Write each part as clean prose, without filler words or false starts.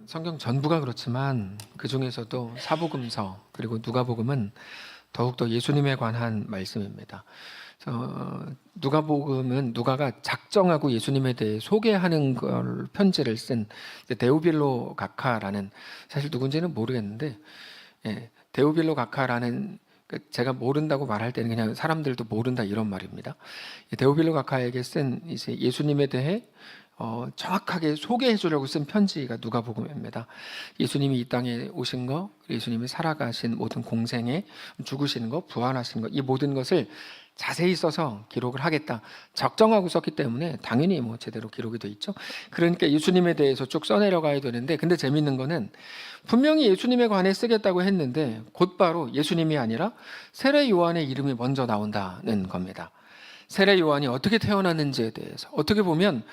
성경 전부가 그렇지만 그 중에서도 사복음서 그리고 누가복음은 더욱더 예수님에 관한 말씀입니다. 누가복음은 누가가 작정하고 예수님에 대해 소개하는 걸 편지를 쓴 데오빌로 가카라는, 사실 누군지는 모르겠는데, 데오빌로 가카라는, 제가 모른다고 말할 때는 그냥 사람들도 모른다 이런 말입니다. 데오빌로 가카에게 쓴 이제 예수님에 대해 정확하게 소개해 주려고 쓴 편지가 누가복음입니다. 예수님이 이 땅에 오신 거, 예수님이 살아가신 모든 공생에 죽으시는 거, 부활하신 거, 이 모든 것을 자세히 써서 기록을 하겠다 작정하고 썼기 때문에 당연히 뭐 제대로 기록이 돼 있죠. 그러니까 예수님에 대해서 쭉 써내려가야 되는데, 근데 재밌는 거는 분명히 예수님에 관해 쓰겠다고 했는데 곧바로 예수님이 아니라 세례 요한의 이름이 먼저 나온다는 겁니다. 세례 요한이 어떻게 태어났는지에 대해서, 어떻게 보면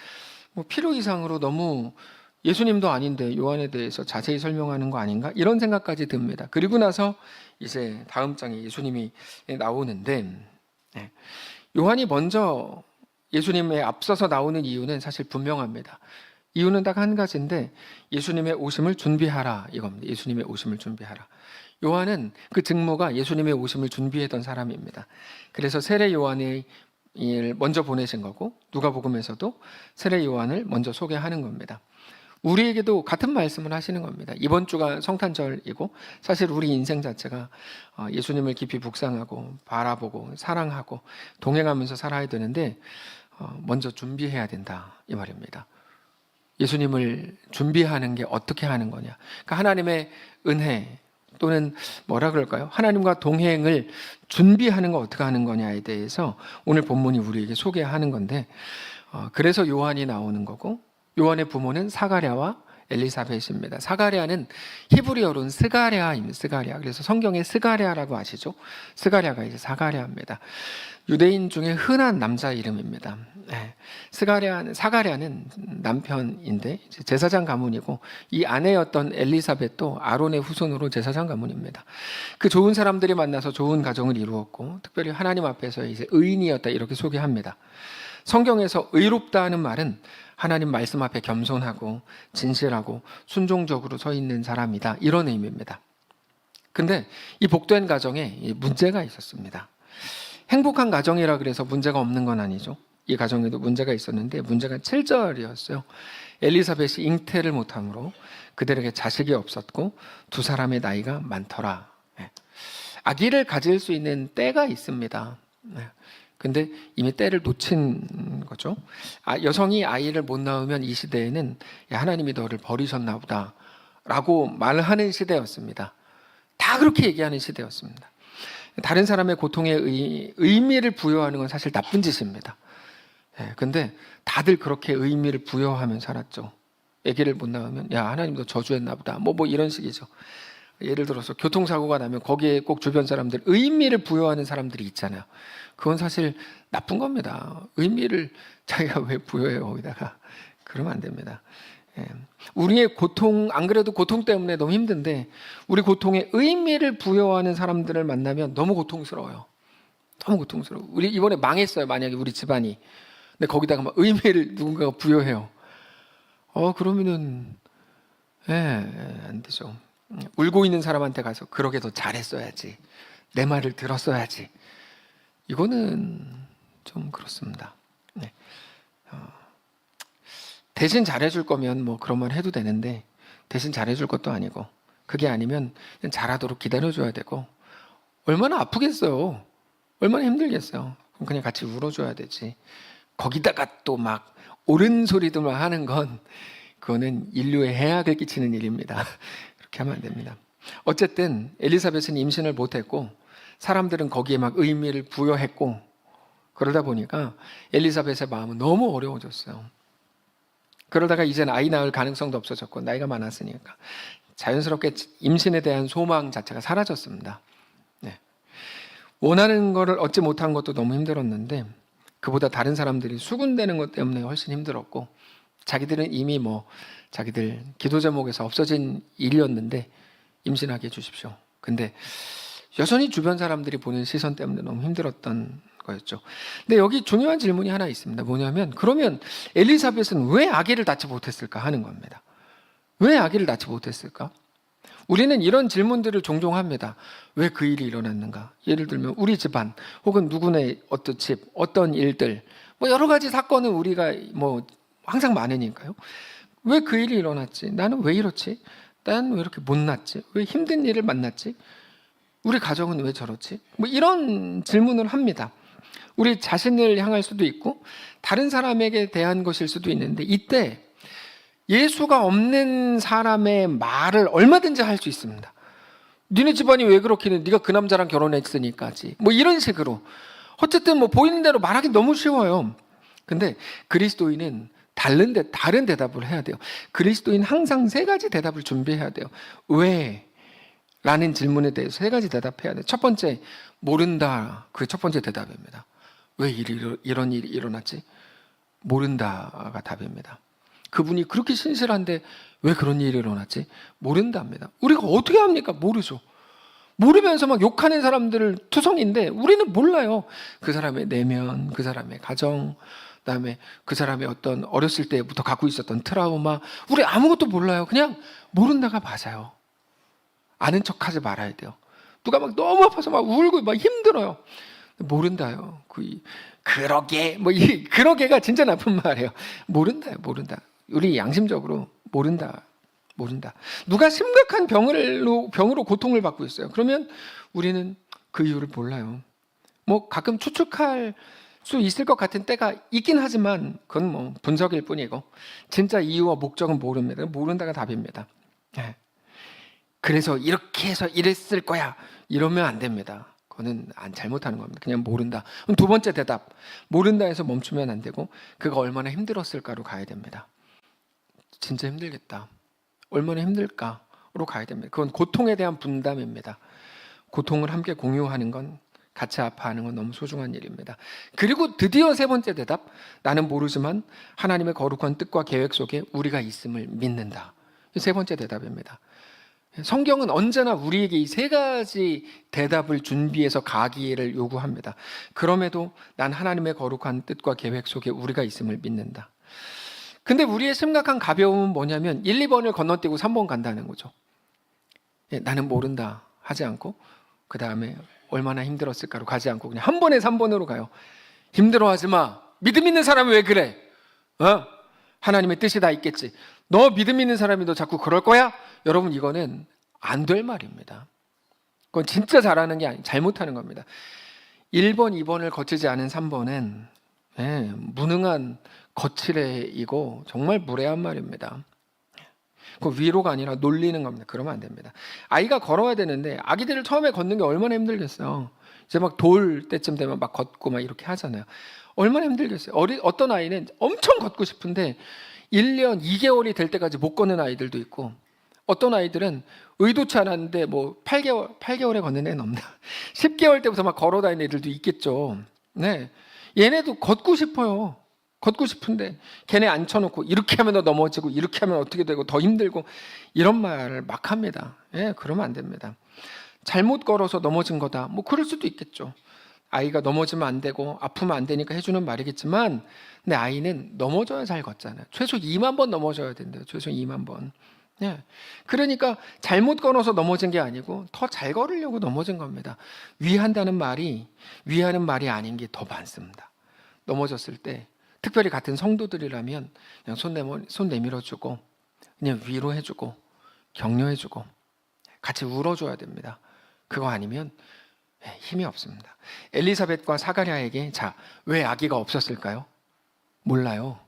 뭐 필요 이상으로 너무 예수님도 아닌데 요한에 대해서 자세히 설명하는 거 아닌가, 이런 생각까지 듭니다. 그리고 나서 이제 다음 장에 예수님이 나오는데, 요한이 먼저 예수님에 앞서서 나오는 이유는 사실 분명합니다. 이유는 딱 한 가지인데, 예수님의 오심을 준비하라 이겁니다. 예수님의 오심을 준비하라. 요한은 그 직무가 예수님의 오심을 준비했던 사람입니다. 그래서 세례 요한이 먼저 보내신 거고, 누가복음에서도 세례 요한을 먼저 소개하는 겁니다. 우리에게도 같은 말씀을 하시는 겁니다. 이번 주가 성탄절이고, 사실 우리 인생 자체가 예수님을 깊이 묵상하고 바라보고 사랑하고 동행하면서 살아야 되는데, 먼저 준비해야 된다 이 말입니다. 예수님을 준비하는 게 어떻게 하는 거냐, 그러니까 하나님의 은혜 또는 뭐라 그럴까요? 하나님과 동행을 준비하는 거 어떻게 하는 거냐에 대해서 오늘 본문이 우리에게 소개하는 건데, 그래서 요한이 나오는 거고, 요한의 부모는 사가랴와 엘리사벳입니다. 사가랴는 히브리어로는 스가랴입니다. 스가랴. 그래서 성경에 스가랴라고 아시죠? 스가랴가 이제 사가랴입니다. 유대인 중에 흔한 남자 이름입니다. 사가랴는 남편인데 제사장 가문이고, 이 아내였던 엘리사벳도 아론의 후손으로 제사장 가문입니다. 그 좋은 사람들이 만나서 좋은 가정을 이루었고, 특별히 하나님 앞에서 이제 의인이었다 이렇게 소개합니다. 성경에서 의롭다는 말은 하나님 말씀 앞에 겸손하고 진실하고 순종적으로 서 있는 사람이다, 이런 의미입니다. 근데 이 복된 가정에 문제가 있었습니다. 행복한 가정이라 그래서 문제가 없는 건 아니죠. 이 가정에도 문제가 있었는데, 문제가 7절이었어요. 엘리사벳이 잉태를 못함으로 그들에게 자식이 없었고 두 사람의 나이가 많더라. 아기를 가질 수 있는 때가 있습니다. 근데 이미 때를 놓친 거죠. 여성이 아이를 못 낳으면 이 시대에는 하나님이 너를 버리셨나 보다 라고 말하는 시대였습니다. 다 그렇게 얘기하는 시대였습니다. 다른 사람의 고통에 의미를 부여하는 건 사실 나쁜 짓입니다. 근데 다들 그렇게 의미를 부여하면 살았죠. 아기를 못 낳으면 야, 하나님 너 저주했나 보다 뭐 이런 식이죠. 예를 들어서 교통사고가 나면 거기에 꼭 주변 사람들 의미를 부여하는 사람들이 있잖아요. 그건 사실 나쁜 겁니다. 의미를 자기가 왜 부여해요 거기다가. 그러면 안 됩니다. 우리의 고통, 안 그래도 고통 때문에 너무 힘든데 우리 고통에 의미를 부여하는 사람들을 만나면 너무 고통스러워요. 너무 고통스러워. 우리 이번에 망했어요, 만약에 우리 집안이. 근데 거기다가 막 의미를 누군가가 부여해요. 그러면은 안 되죠. 울고 있는 사람한테 가서 그러게 더 잘했어야지, 내 말을 들었어야지, 이거는 좀 그렇습니다. 대신 잘해줄 거면 뭐 그런 말 해도 되는데, 대신 잘해줄 것도 아니고, 그게 아니면 그냥 잘하도록 기다려줘야 되고, 얼마나 아프겠어요, 얼마나 힘들겠어요. 그럼 그냥 같이 울어줘야 되지. 거기다가 또 막 옳은 소리들만 하는 건 그거는 인류에 해악을 끼치는 일입니다. 그렇게 하면 안 됩니다. 어쨌든 엘리사벳은 임신을 못했고 사람들은 거기에 막 의미를 부여했고, 그러다 보니까 엘리사벳의 마음은 너무 어려워졌어요. 그러다가 이제는 아이 낳을 가능성도 없어졌고 나이가 많았으니까 자연스럽게 임신에 대한 소망 자체가 사라졌습니다. 원하는 거를 얻지 못한 것도 너무 힘들었는데, 그보다 다른 사람들이 수군대는 것 때문에 훨씬 힘들었고, 자기들은 이미 자기들 기도 제목에서 없어진 일이었는데 임신하게 해주십시오. 근데 여전히 주변 사람들이 보는 시선 때문에 너무 힘들었던 거였죠. 근데 여기 중요한 질문이 하나 있습니다. 뭐냐면, 그러면 엘리사벳은 왜 아기를 낳지 못했을까 하는 겁니다. 왜 아기를 낳지 못했을까? 우리는 이런 질문들을 종종 합니다. 왜 그 일이 일어났는가? 예를 들면 우리 집안 혹은 누구네 어떤 집, 어떤 일들, 뭐 여러 가지 사건은 우리가 뭐 항상 많으니까요. 왜 그 일이 일어났지? 나는 왜 이렇지? 난 왜 이렇게 못났지? 왜 힘든 일을 만났지? 우리 가정은 왜 저렇지? 뭐 이런 질문을 합니다. 우리 자신을 향할 수도 있고 다른 사람에게 대한 것일 수도 있는데, 이때 예수가 없는 사람의 말을 얼마든지 할 수 있습니다. 니네 집안이 왜 그렇기는 네가 그 남자랑 결혼했으니까지, 뭐 이런 식으로 어쨌든 뭐 보이는 대로 말하기 너무 쉬워요. 근데 그리스도인은 다른 대답을 해야 돼요. 그리스도인 항상 세 가지 대답을 준비해야 돼요. 왜? 라는 질문에 대해서 세 가지 대답해야 돼요. 첫 번째, 모른다. 그게 첫 번째 대답입니다. 왜 이런 일이 일어났지? 모른다가 답입니다. 그분이 그렇게 신실한데 왜 그런 일이 일어났지? 모른답니다. 우리가 어떻게 합니까? 모르죠. 모르면서 막 욕하는 사람들을 투성인데 우리는 몰라요. 그 사람의 내면, 그 사람의 가정, 그다음에 그 사람의 어떤 어렸을 때부터 갖고 있었던 트라우마, 우리 아무것도 몰라요. 그냥 모른다가 맞아요. 아는 척하지 말아야 돼요. 누가 막 너무 아파서 막 울고 막 힘들어요. 모른다요. 그러게 그러게가 진짜 나쁜 말이에요. 모른다요. 모른다. 우리 양심적으로 모른다. 누가 심각한 병으로 고통을 받고 있어요. 그러면 우리는 그 이유를 몰라요. 뭐 가끔 추측할 수 있을 것 같은 때가 있긴 하지만 그건 뭐 분석일 뿐이고 진짜 이유와 목적은 모릅니다. 모른다가 답입니다. 그래서 이렇게 해서 이랬을 거야, 이러면 안 됩니다. 그거는 잘못하는 겁니다. 그냥 모른다. 그럼 두 번째 대답, 모른다에서 멈추면 안 되고 그가 얼마나 힘들었을까로 가야 됩니다. 진짜 힘들겠다, 얼마나 힘들까로 가야 됩니다. 그건 고통에 대한 분담입니다. 고통을 함께 공유하는 건, 같이 아파하는 건 너무 소중한 일입니다. 그리고 드디어 세 번째 대답, 나는 모르지만 하나님의 거룩한 뜻과 계획 속에 우리가 있음을 믿는다. 세 번째 대답입니다. 성경은 언제나 우리에게 이 세 가지 대답을 준비해서 가기를 요구합니다. 그럼에도 난 하나님의 거룩한 뜻과 계획 속에 우리가 있음을 믿는다. 근데 우리의 심각한 가벼움은 뭐냐면 1, 2번을 건너뛰고 3번 간다는 거죠. 나는 모른다 하지 않고 그 다음에 얼마나 힘들었을까로 가지 않고 그냥 한 번에 3번으로 가요. 힘들어하지 마. 믿음 있는 사람이 왜 그래? 하나님의 뜻이 다 있겠지. 너 믿음 있는 사람이 너 자꾸 그럴 거야? 여러분, 이거는 안 될 말입니다. 그건 진짜 잘하는 게 아니에요. 잘못하는 겁니다. 1번, 2번을 거치지 않은 3번은 무능한 거칠애이고 정말 무례한 말입니다. 그 위로가 아니라 놀리는 겁니다. 그러면 안 됩니다. 아이가 걸어야 되는데 아기들을 처음에 걷는 게 얼마나 힘들겠어요. 이제 막 돌 때쯤 되면 막 걷고 막 이렇게 하잖아요. 얼마나 힘들겠어요. 어떤 아이는 엄청 걷고 싶은데 1년 2개월이 될 때까지 못 걷는 아이들도 있고, 어떤 아이들은 의도치 않았는데 뭐 8개월에 걷는 애는 없나? 10개월 때부터 막 걸어 다니는 애들도 있겠죠. 네. 얘네도 걷고 싶어요. 걷고 싶은데 걔네 앉혀놓고 이렇게 하면 너 넘어지고 이렇게 하면 어떻게 되고 더 힘들고 이런 말을 막 합니다. 그러면 안 됩니다. 잘못 걸어서 넘어진 거다. 뭐 그럴 수도 있겠죠. 아이가 넘어지면 안 되고 아프면 안 되니까 해주는 말이겠지만, 근데 아이는 넘어져야 잘 걷잖아요. 최소 2만 번 넘어져야 된대요. 최소 2만 번. 그러니까 잘못 걸어서 넘어진 게 아니고 더 잘 걸으려고 넘어진 겁니다. 위하는 말이 아닌 게 더 많습니다. 넘어졌을 때 특별히 같은 성도들이라면 그냥 손 내밀어주고 그냥 위로해주고 격려해주고 같이 울어줘야 됩니다. 그거 아니면 힘이 없습니다. 엘리사벳과 사가랴에게 왜 아기가 없었을까요? 몰라요.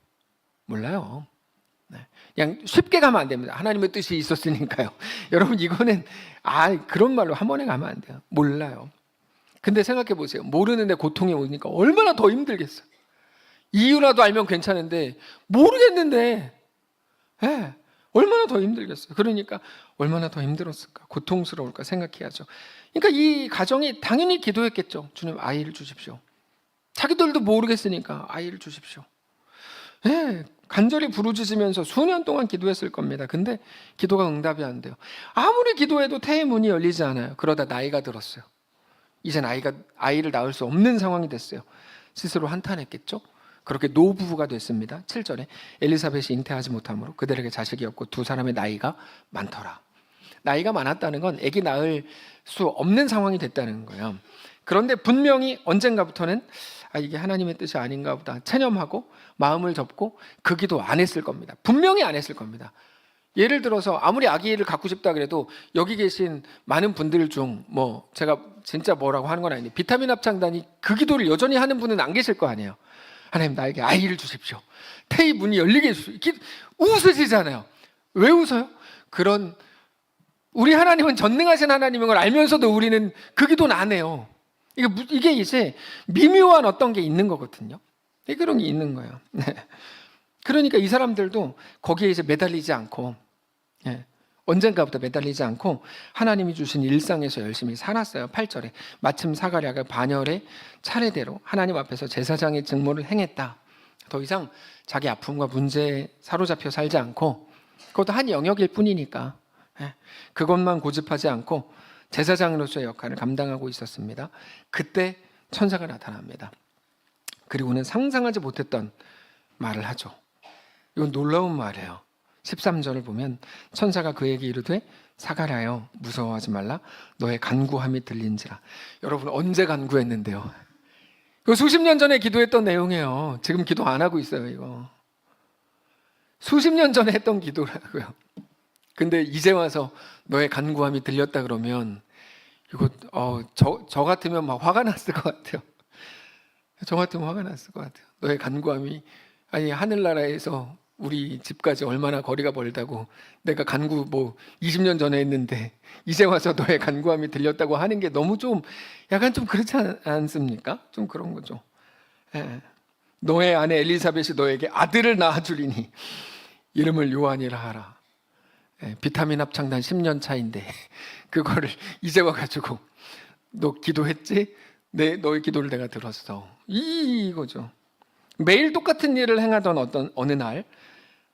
그냥 쉽게 가면 안 됩니다. 하나님의 뜻이 있었으니까요. 여러분, 이거는 그런 말로 한 번에 가면 안 돼요. 몰라요. 근데 생각해 보세요. 모르는데 고통이 오니까 얼마나 더 힘들겠어요. 이유라도 알면 괜찮은데 모르겠는데 얼마나 더 힘들겠어요. 그러니까 얼마나 더 힘들었을까, 고통스러울까 생각해야죠. 그러니까 이 가정이 당연히 기도했겠죠. 주님, 아이를 주십시오. 자기들도 모르겠으니까 아이를 주십시오. 간절히 부르짖으면서 수년 동안 기도했을 겁니다. 근데 기도가 응답이 안 돼요. 아무리 기도해도 태의 문이 열리지 않아요. 그러다 나이가 들었어요. 이젠 아이를 낳을 수 없는 상황이 됐어요. 스스로 한탄했겠죠. 그렇게 노부부가 됐습니다. 7절에 엘리사벳이 잉태하지 못함으로 그들에게 자식이 없고 두 사람의 나이가 많더라. 나이가 많았다는 건 아기 낳을 수 없는 상황이 됐다는 거예요. 그런데 분명히 언젠가부터는 이게 하나님의 뜻이 아닌가 보다 체념하고 마음을 접고 그 기도 안 했을 겁니다. 분명히 안 했을 겁니다. 예를 들어서 아무리 아기를 갖고 싶다 그래도 여기 계신 많은 분들 중 제가 진짜 뭐라고 하는 건 아닌데 비타민 합창단이 그 기도를 여전히 하는 분은 안 계실 거 아니에요. 하나님 나에게 아이를 주십시오. 태의 문이 열리게 해주십시오. 웃으시잖아요. 왜 웃어요? 그런 우리 하나님은 전능하신 하나님인 걸 알면서도 우리는 그 기도는 안 해요. 이게 이제 미묘한 어떤 게 있는 거거든요. 그런 게 있는 거예요. 네. 그러니까 이 사람들도 거기에 이제 매달리지 않고 언젠가부터 매달리지 않고 하나님이 주신 일상에서 열심히 살았어요. 8절에 마침 사가랴가 반열의 차례대로 하나님 앞에서 제사장의 직무를 행했다. 더 이상 자기 아픔과 문제에 사로잡혀 살지 않고 그것도 한 영역일 뿐이니까 그것만 고집하지 않고 제사장으로서의 역할을 감당하고 있었습니다. 그때 천사가 나타납니다. 그리고는 상상하지 못했던 말을 하죠. 이건 놀라운 말이에요. 13절을 보면 천사가 그에게 이르되 사가랴여 무서워하지 말라 너의 간구함이 들린지라. 여러분 언제 간구했는데요? 이거 수십 년 전에 기도했던 내용이에요. 지금 기도 안 하고 있어요. 이거 수십 년 전에 했던 기도라고요. 근데 이제 와서 너의 간구함이 들렸다 그러면 이거 저 같으면 막 화가 났을 것 같아요. 저 같으면 화가 났을 것 같아요. 너의 간구함이 하늘나라에서 우리 집까지 얼마나 거리가 멀다고 내가 간구 20년 전에 했는데 이제 와서 너의 간구함이 들렸다고 하는 게 너무 좀 약간 좀 그렇지 않습니까? 좀 그런 거죠. 너의 아내 엘리사벳이 너에게 아들을 낳아주리니 이름을 요한이라 하라. 비타민 합창단 10년 차인데 그거를 이제 와가지고 너 기도했지? 너의 기도를 내가 들었어. 이거죠. 매일 똑같은 일을 행하던 어느 날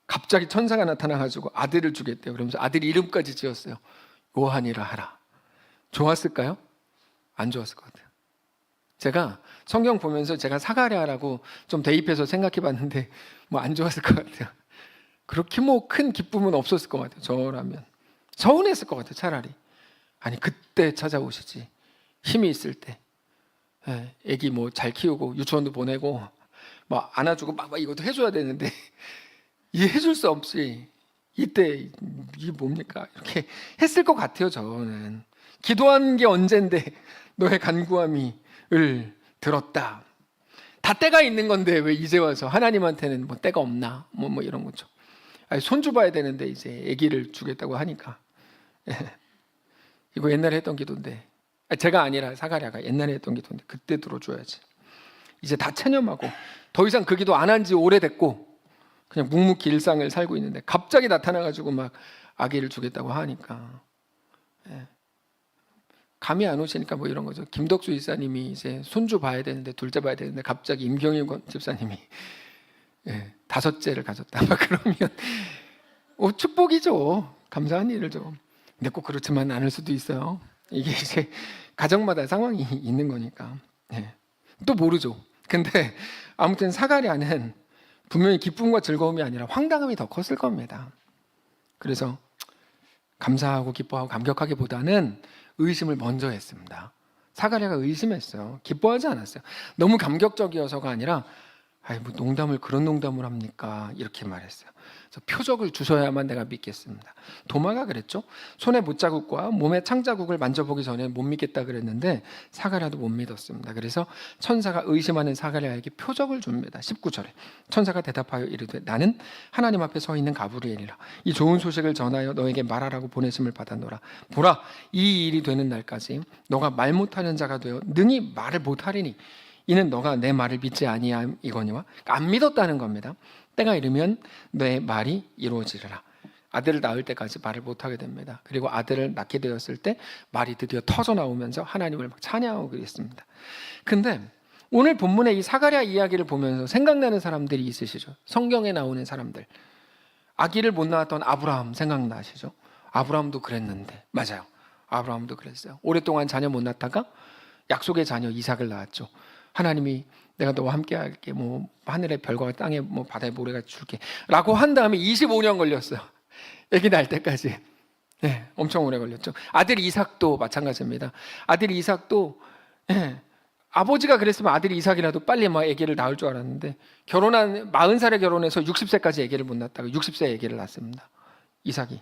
갑자기 천사가 나타나가지고 아들을 주겠대요. 그러면서 아들 이름까지 지었어요. 요한이라 하라. 좋았을까요? 안 좋았을 것 같아요. 제가 성경 보면서 제가 사가랴라고 좀 대입해서 생각해 봤는데 안 좋았을 것 같아요. 그렇게 큰 기쁨은 없었을 것 같아요. 저라면 서운했을 것 같아요. 차라리 그때 찾아오시지. 힘이 있을 때 애기 잘 키우고 유치원도 보내고 안아주고 막 이것도 해줘야 되는데 이 해줄 수 없이 이때 이게 뭡니까? 이렇게 했을 것 같아요. 저는 기도한 게 언젠데 너의 간구함을 들었다. 다 때가 있는 건데 왜 이제 와서 하나님한테는 때가 없나? 이런 거죠. 손주 봐야 되는데 이제 아기를 주겠다고 하니까 이거 옛날에 했던 기도인데 제가 아니라 사가랴가 옛날에 했던 기도인데 그때 들어줘야지. 이제 다 체념하고 더 이상 그 기도 안 한 지 오래됐고 그냥 묵묵히 일상을 살고 있는데 갑자기 나타나가지고 막 아기를 주겠다고 하니까 감이 안 오시니까 이런 거죠. 김덕수 이사님이 이제 손주 봐야 되는데 둘째 봐야 되는데 갑자기 임경일 집사님이 5째를 가졌다. 그러면 축복이죠. 감사한 일이죠. 근데 꼭 그렇지만 않을 수도 있어요. 이게 이제 가정마다 상황이 있는 거니까. 또 모르죠. 근데 아무튼 사가랴는 분명히 기쁨과 즐거움이 아니라 황당함이 더 컸을 겁니다. 그래서 감사하고 기뻐하고 감격하기보다는 의심을 먼저 했습니다. 사가랴가 의심했어요. 기뻐하지 않았어요. 너무 감격적이어서가 아니라 농담을 그런 농담을 합니까? 이렇게 말했어요. 그래서 표적을 주셔야만 내가 믿겠습니다. 도마가 그랬죠. 손에 못자국과 몸에 창자국을 만져보기 전에 못 믿겠다 그랬는데 사가랴도 못 믿었습니다. 그래서 천사가 의심하는 사가랴에게 표적을 줍니다. 19절에 천사가 대답하여 이르되 나는 하나님 앞에 서 있는 가브리엘이라. 이 좋은 소식을 전하여 너에게 말하라고 보내심을 받았노라. 보라, 이 일이 되는 날까지 너가 말 못하는 자가 되어 능히 말을 못하리니 이는 너가 내 말을 믿지 아니함이거니와. 안 믿었다는 겁니다. 때가 이르면 내 말이 이루어지리라. 아들을 낳을 때까지 말을 못하게 됩니다. 그리고 아들을 낳게 되었을 때 말이 드디어 터져 나오면서 하나님을 막 찬양하고 그랬습니다. 근데 오늘 본문의 이 사가랴 이야기를 보면서 생각나는 사람들이 있으시죠? 성경에 나오는 사람들. 아기를 못 낳았던 아브라함 생각나시죠? 아브라함도 그랬는데. 맞아요. 아브라함도 그랬어요. 오랫동안 자녀 못 낳다가 약속의 자녀 이삭을 낳았죠. 하나님이 내가 너와 함께 할게. 뭐 하늘의 별과 땅에 뭐 바다의 모래가 줄게. 라고 한 다음에 25년 걸렸어요. 아기 낳을 때까지. 네, 엄청 오래 걸렸죠. 아들 이삭도 마찬가지입니다. 아들 이삭도 아버지가 그랬으면 아들 이삭이라도 빨리 막 아기를 낳을 줄 알았는데 40살에 결혼해서 60세까지 아기를 못 낳다가 60세에 아기를 낳습니다. 이삭이.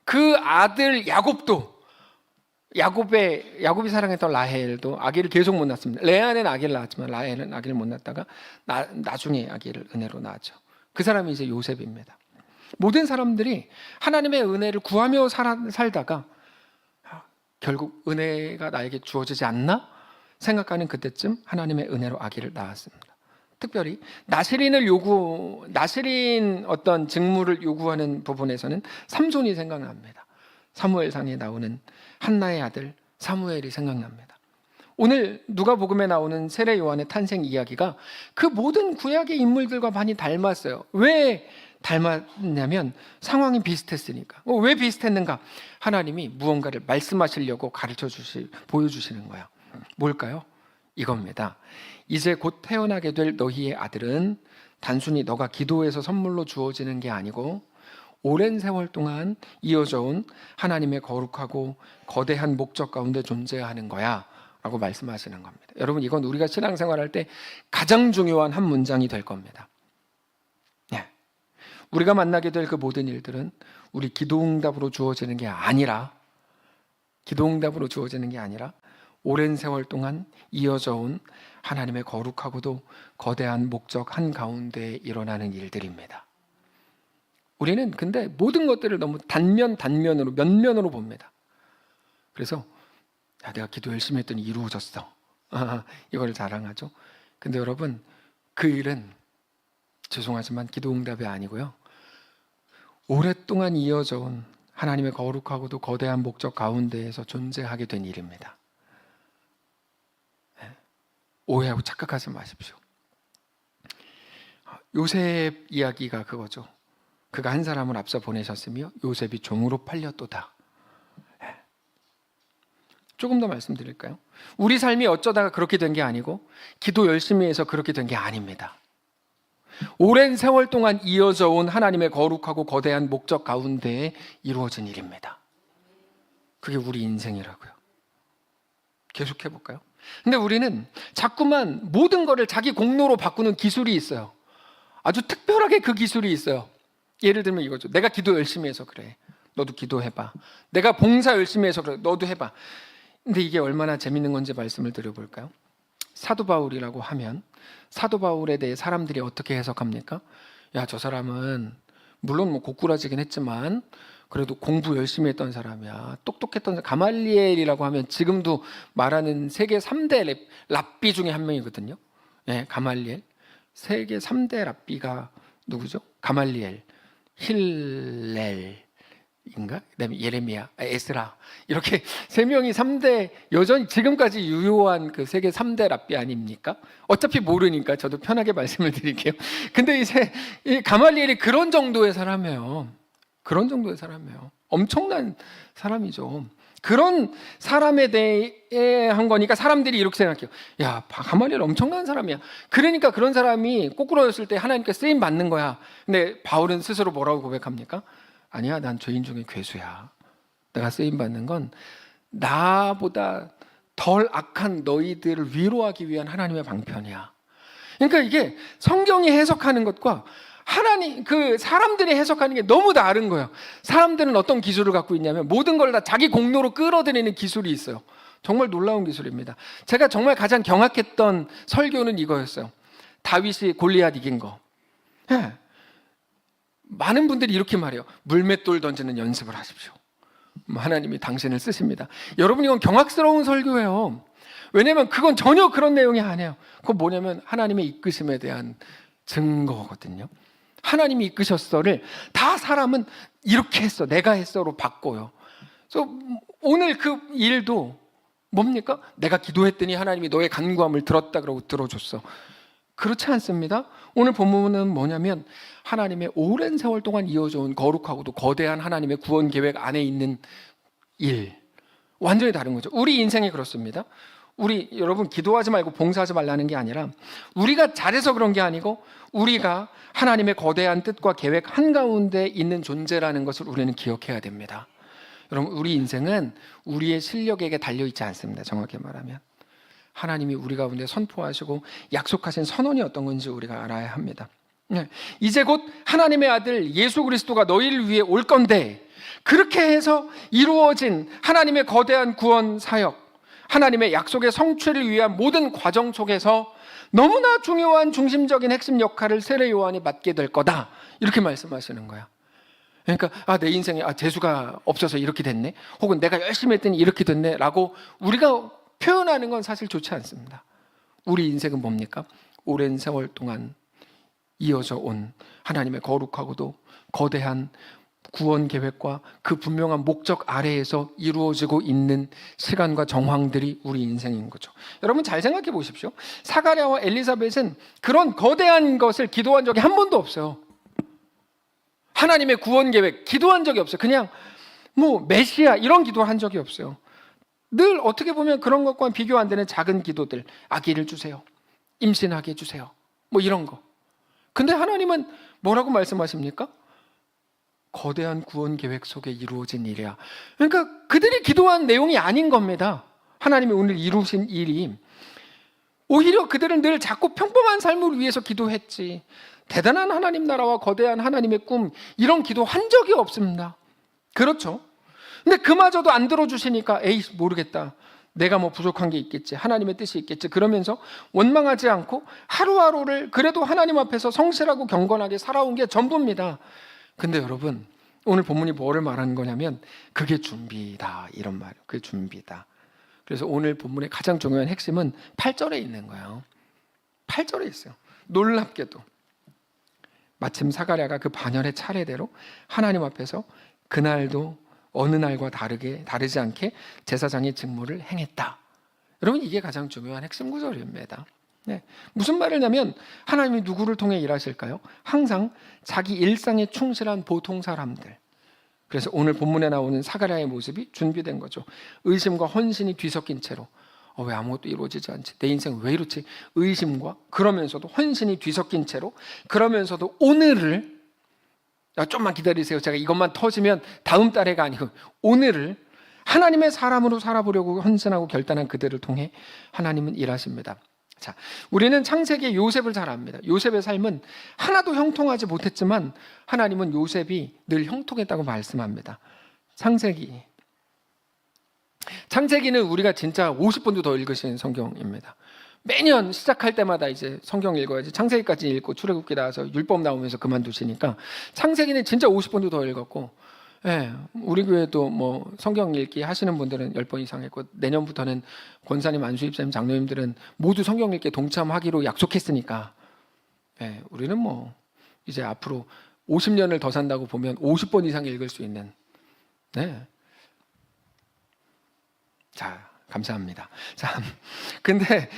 그 아들 야곱이 사랑했던 라헬도 아기를 계속 못 낳습니다. 레아는 아기를 낳았지만 라헬은 아기를 못 낳다가 나중에 아기를 은혜로 낳았죠. 그 사람이 이제 요셉입니다. 모든 사람들이 하나님의 은혜를 구하며 살다가 결국 은혜가 나에게 주어지지 않나 생각하는 그때쯤 하나님의 은혜로 아기를 낳았습니다. 특별히 나시린 어떤 직무를 요구하는 부분에서는 삼손이 생각납니다. 사무엘상에 나오는 한나의 아들 사무엘이 생각납니다. 오늘 누가복음에 나오는 세례 요한의 탄생 이야기가 그 모든 구약의 인물들과 많이 닮았어요. 왜 닮았냐면 상황이 비슷했으니까. 왜 비슷했는가? 하나님이 무언가를 말씀하시려고 보여주시는 거예요. 뭘까요? 이겁니다. 이제 곧 태어나게 될 너희의 아들은 단순히 너가 기도해서 선물로 주어지는 게 아니고 오랜 세월 동안 이어져 온 하나님의 거룩하고 거대한 목적 가운데 존재하는 거야 라고 말씀하시는 겁니다. 여러분, 이건 우리가 신앙생활할 때 가장 중요한 한 문장이 될 겁니다. 우리가 만나게 될 그 모든 일들은 우리 기도응답으로 주어지는 게 아니라 오랜 세월 동안 이어져 온 하나님의 거룩하고도 거대한 목적 한가운데 일어나는 일들입니다. 우리는 근데 모든 것들을 너무 단면으로 면면으로 봅니다. 그래서 내가 기도 열심히 했더니 이루어졌어. 이걸 자랑하죠. 근데 여러분, 그 일은 죄송하지만 기도응답이 아니고요, 오랫동안 이어져 온 하나님의 거룩하고도 거대한 목적 가운데에서 존재하게 된 일입니다. 오해하고 착각하지 마십시오. 요셉 이야기가 그거죠. 그가 한 사람을 앞서 보내셨으며 요셉이 종으로 팔렸도다. 조금 더 말씀드릴까요? 우리 삶이 어쩌다가 그렇게 된 게 아니고 기도 열심히 해서 그렇게 된 게 아닙니다. 오랜 세월 동안 이어져 온 하나님의 거룩하고 거대한 목적 가운데에 이루어진 일입니다. 그게 우리 인생이라고요. 계속해 볼까요? 근데 우리는 자꾸만 모든 거를 자기 공로로 바꾸는 기술이 있어요. 아주 특별하게 그 기술이 있어요. 예를 들면 이거죠. 내가 기도 열심히 해서 그래. 너도 기도해봐. 내가 봉사 열심히 해서 그래. 너도 해봐. 근데 이게 얼마나 재밌는 건지 말씀을 드려볼까요? 사도 바울이라고 하면 사도 바울에 대해 사람들이 어떻게 해석합니까? 야, 저 사람은 물론 뭐 고꾸라지긴 했지만 그래도 공부 열심히 했던 사람이야. 똑똑했던 가말리엘이라고 하면 지금도 말하는 세계 3대 랍비 중에 한 명이거든요. 네, 가말리엘. 세계 3대 랍비가 누구죠? 가말리엘, 힐렐, 그다음에 예레미야, 에스라, 이렇게 세 명이 3대 여전히 지금까지 유효한 그 세계 3대 랍비 아닙니까? 어차피 모르니까 저도 편하게 말씀을 드릴게요. 근데 이 가말리엘이 그런 정도의 사람이에요. 엄청난 사람이죠. 그런 사람에 대해 한 거니까 사람들이 이렇게 생각해요. 야, 가말리엘 엄청난 사람이야. 그러니까 그런 사람이 꼬꾸라졌을 때 하나님께 쓰임 받는 거야. 근데 바울은 스스로 뭐라고 고백합니까? 아니야, 난 죄인 중에 괴수야. 내가 쓰임 받는 건 나보다 덜 악한 너희들을 위로하기 위한 하나님의 방편이야. 그러니까 이게 성경이 해석하는 것과 사람들이 해석하는 게 너무 다른 거예요. 사람들은 어떤 기술을 갖고 있냐면 모든 걸 다 자기 공로로 끌어들이는 기술이 있어요. 정말 놀라운 기술입니다. 제가 정말 가장 경악했던 설교는 이거였어요. 다윗이 골리앗 이긴 거. 많은 분들이 이렇게 말해요. 물맷돌 던지는 연습을 하십시오. 하나님이 당신을 쓰십니다. 여러분, 이건 경악스러운 설교예요. 왜냐하면 그건 전혀 그런 내용이 아니에요. 그건 뭐냐면 하나님의 이끄심에 대한 증거거든요. 하나님이 이끄셨어를 다 사람은 이렇게 했어, 내가 했어로 바꿔요. 그래서 오늘 그 일도 뭡니까? 내가 기도했더니 하나님이 너의 간구함을 들었다 그러고 들어줬어. 그렇지 않습니다. 오늘 본문은 뭐냐면 하나님의 오랜 세월 동안 이어져 온 거룩하고도 거대한 하나님의 구원 계획 안에 있는 일, 완전히 다른 거죠. 우리 인생이 그렇습니다. 우리 여러분 기도하지 말고 봉사하지 말라는 게 아니라 우리가 잘해서 그런 게 아니고 우리가 하나님의 거대한 뜻과 계획 한가운데 있는 존재라는 것을 우리는 기억해야 됩니다. 여러분 우리 인생은 우리의 실력에게 달려있지 않습니다. 정확히 말하면 하나님이 우리 가운데 선포하시고 약속하신 선언이 어떤 건지 우리가 알아야 합니다. 이제 곧 하나님의 아들 예수 그리스도가 너희를 위해 올 건데, 그렇게 해서 이루어진 하나님의 거대한 구원 사역, 하나님의 약속의 성취를 위한 모든 과정 속에서 너무나 중요한 중심적인 핵심 역할을 세례 요한이 맡게 될 거다, 이렇게 말씀하시는 거야. 그러니까 내 인생에 재수가 없어서 이렇게 됐네, 혹은 내가 열심히 했더니 이렇게 됐네 라고 우리가 표현하는 건 사실 좋지 않습니다. 우리 인생은 뭡니까? 오랜 세월 동안 이어져 온 하나님의 거룩하고도 거대한 구원 계획과 그 분명한 목적 아래에서 이루어지고 있는 시간과 정황들이 우리 인생인 거죠. 여러분 잘 생각해 보십시오. 사가랴와 엘리사벳은 그런 거대한 것을 기도한 적이 한 번도 없어요. 하나님의 구원 계획 기도한 적이 없어요. 그냥 메시아 이런 기도 한 적이 없어요. 늘 어떻게 보면 그런 것과 비교 안 되는 작은 기도들, 아기를 주세요, 임신하게 해주세요, 이런 거. 근데 하나님은 뭐라고 말씀하십니까? 거대한 구원 계획 속에 이루어진 일이야. 그러니까 그들이 기도한 내용이 아닌 겁니다. 하나님이 오늘 이루신 일이. 오히려 그들은 늘 자꾸 평범한 삶을 위해서 기도했지, 대단한 하나님 나라와 거대한 하나님의 꿈, 이런 기도 한 적이 없습니다. 그렇죠? 근데 그마저도 안 들어주시니까 에이 모르겠다, 내가 부족한 게 있겠지, 하나님의 뜻이 있겠지, 그러면서 원망하지 않고 하루하루를 그래도 하나님 앞에서 성실하고 경건하게 살아온 게 전부입니다. 근데 여러분 오늘 본문이 뭐를 말하는 거냐면 그게 준비다, 이런 말이에요. 그게 준비다. 그래서 오늘 본문의 가장 중요한 핵심은 8절에 있는 거예요. 8절에 있어요. 놀랍게도 마침 사가랴가 그 반열의 차례대로 하나님 앞에서 그날도 어느 날과 다르지 않게 제사장의 직무를 행했다. 여러분 이게 가장 중요한 핵심 구절입니다. 무슨 말이냐면 하나님이 누구를 통해 일하실까요? 항상 자기 일상에 충실한 보통 사람들. 그래서 오늘 본문에 나오는 사가랴의 모습이 준비된 거죠. 의심과 헌신이 뒤섞인 채로 왜 아무것도 이루어지지 않지? 내 인생 왜 이렇지? 의심과 그러면서도 헌신이 뒤섞인 채로, 그러면서도 오늘을 좀만 기다리세요, 제가 이것만 터지면 다음 달에가 아니고 오늘을 하나님의 사람으로 살아보려고 헌신하고 결단한 그들을 통해 하나님은 일하십니다. 자, 우리는 창세기의 요셉을 잘 압니다. 요셉의 삶은 하나도 형통하지 못했지만 하나님은 요셉이 늘 형통했다고 말씀합니다. 창세기는 우리가 진짜 50번도 더 읽으신 성경입니다. 매년 시작할 때마다 이제 성경 읽어야지, 창세기까지 읽고 출애굽기 나와서 율법 나오면서 그만두시니까 창세기는 진짜 50번도 더 읽었고, 우리 교회도 성경 읽기 하시는 분들은 10번 이상 했고, 내년부터는 권사님, 안수입사님, 장로님들은 모두 성경 읽기에 동참하기로 약속했으니까 우리는 이제 앞으로 50년을 더 산다고 보면 50번 이상 읽을 수 있는. 자, 감사합니다. 자, 근데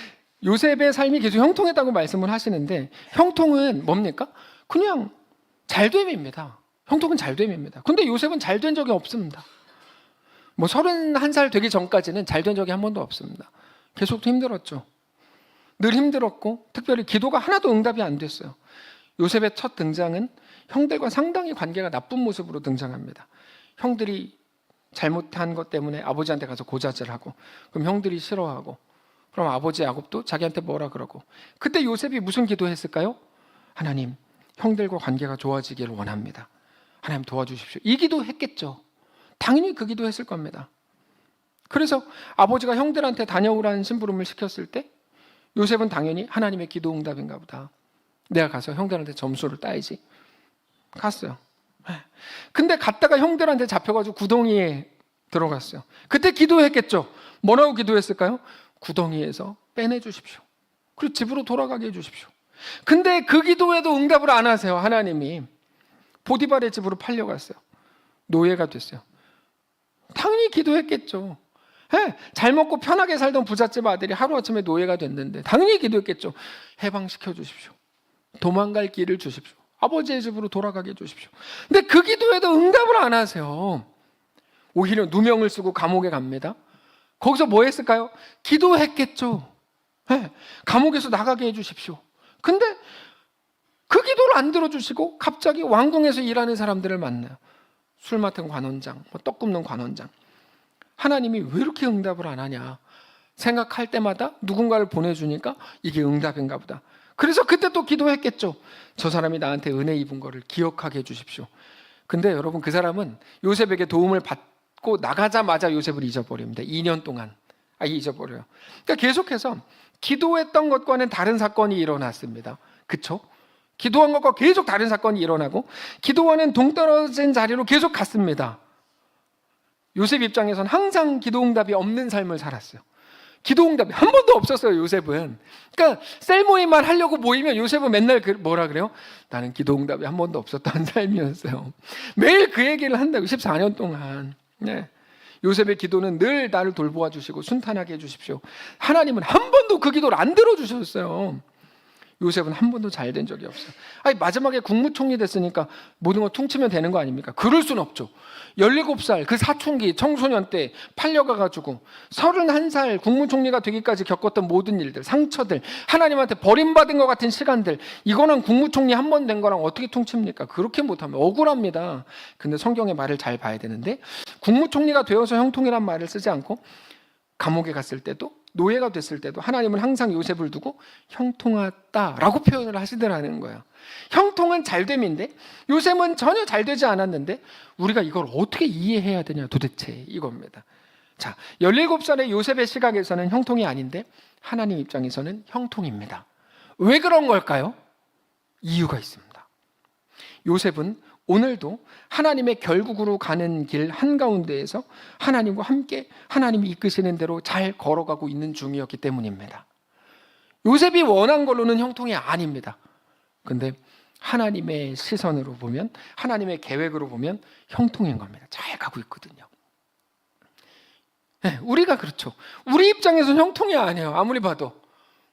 요셉의 삶이 계속 형통했다고 말씀을 하시는데, 형통은 뭡니까? 그냥 잘됨입니다. 형통은 잘됨입니다. 근데 요셉은 잘된 적이 없습니다. 31살 되기 전까지는 잘된 적이 한 번도 없습니다. 계속 힘들었죠. 늘 힘들었고, 특별히 기도가 하나도 응답이 안 됐어요. 요셉의 첫 등장은 형들과 상당히 관계가 나쁜 모습으로 등장합니다. 형들이 잘못한 것 때문에 아버지한테 가서 고자질하고, 그럼 형들이 싫어하고, 그럼 아버지 야곱도 자기한테 뭐라 그러고. 그때 요셉이 무슨 기도했을까요? 하나님, 형들과 관계가 좋아지기를 원합니다, 하나님 도와주십시오, 이 기도 했겠죠. 당연히 그 기도 했을 겁니다. 그래서 아버지가 형들한테 다녀오라는 심부름을 시켰을 때 요셉은 당연히 하나님의 기도 응답인가 보다, 내가 가서 형들한테 점수를 따야지, 갔어요. 근데 갔다가 형들한테 잡혀가지고 구덩이에 들어갔어요. 그때 기도했겠죠. 뭐라고 기도했을까요? 구덩이에서 빼내주십시오, 그리고 집으로 돌아가게 해주십시오. 근데 그 기도에도 응답을 안 하세요. 하나님이 보디발의 집으로 팔려갔어요. 노예가 됐어요. 당연히 기도했겠죠. 잘 먹고 편하게 살던 부잣집 아들이 하루아침에 노예가 됐는데 당연히 기도했겠죠. 해방시켜 주십시오, 도망갈 길을 주십시오, 아버지의 집으로 돌아가게 해주십시오. 근데 그 기도에도 응답을 안 하세요. 오히려 누명을 쓰고 감옥에 갑니다. 거기서 뭐 했을까요? 기도했겠죠. 네, 감옥에서 나가게 해주십시오. 근데 그 기도를 안 들어주시고 갑자기 왕궁에서 일하는 사람들을 만나요. 술 맡은 관원장, 떡 굽는 관원장. 하나님이 왜 이렇게 응답을 안 하냐 생각할 때마다 누군가를 보내주니까 이게 응답인가 보다. 그래서 그때 또 기도했겠죠. 저 사람이 나한테 은혜 입은 거를 기억하게 해주십시오. 근데 여러분, 그 사람은 요셉에게 도움을 받고 나가자마자 요셉을 잊어버립니다. 2년 동안 잊어버려요. 그러니까 계속해서 기도했던 것과는 다른 사건이 일어났습니다. 그렇죠? 기도한 것과 계속 다른 사건이 일어나고 기도하는 동떨어진 자리로 계속 갔습니다. 요셉 입장에서는 항상 기도응답이 없는 삶을 살았어요. 기도응답이 한 번도 없었어요, 요셉은. 그러니까 셀 모임만 하려고 모이면 요셉은 맨날 뭐라 그래요? 나는 기도응답이 한 번도 없었던 삶이었어요. 매일 그 얘기를 한다고, 14년 동안. 네. 요셉의 기도는 늘 나를 돌보아 주시고 순탄하게 해주십시오. 하나님은 한 번도 그 기도를 안 들어주셨어요. 요셉은 한 번도 잘 된 적이 없어요. 마지막에 국무총리 됐으니까 모든 거 퉁치면 되는 거 아닙니까? 그럴 순 없죠. 17살 그 사춘기 청소년 때 팔려가가지고 31살 국무총리가 되기까지 겪었던 모든 일들, 상처들, 하나님한테 버림받은 것 같은 시간들, 이거는 국무총리 한 번 된 거랑 어떻게 퉁칩니까? 그렇게 못하면 억울합니다. 근데 성경의 말을 잘 봐야 되는데, 국무총리가 되어서 형통이란 말을 쓰지 않고 감옥에 갔을 때도, 노예가 됐을 때도 하나님은 항상 요셉을 두고 형통하다라고 표현을 하시더라는 거예요. 형통은 잘됨인데 요셉은 전혀 잘 되지 않았는데 우리가 이걸 어떻게 이해해야 되냐 도대체, 이겁니다. 자, 17살의 요셉의 시각에서는 형통이 아닌데 하나님 입장에서는 형통입니다. 왜 그런 걸까요? 이유가 있습니다. 요셉은 오늘도 하나님의 결국으로 가는 길 한가운데에서 하나님과 함께 하나님이 이끄시는 대로 잘 걸어가고 있는 중이었기 때문입니다. 요셉이 원한 걸로는 형통이 아닙니다. 근데 하나님의 시선으로 보면, 하나님의 계획으로 보면 형통인 겁니다. 잘 가고 있거든요. 네, 우리가 그렇죠. 우리 입장에서는 형통이 아니에요. 아무리 봐도.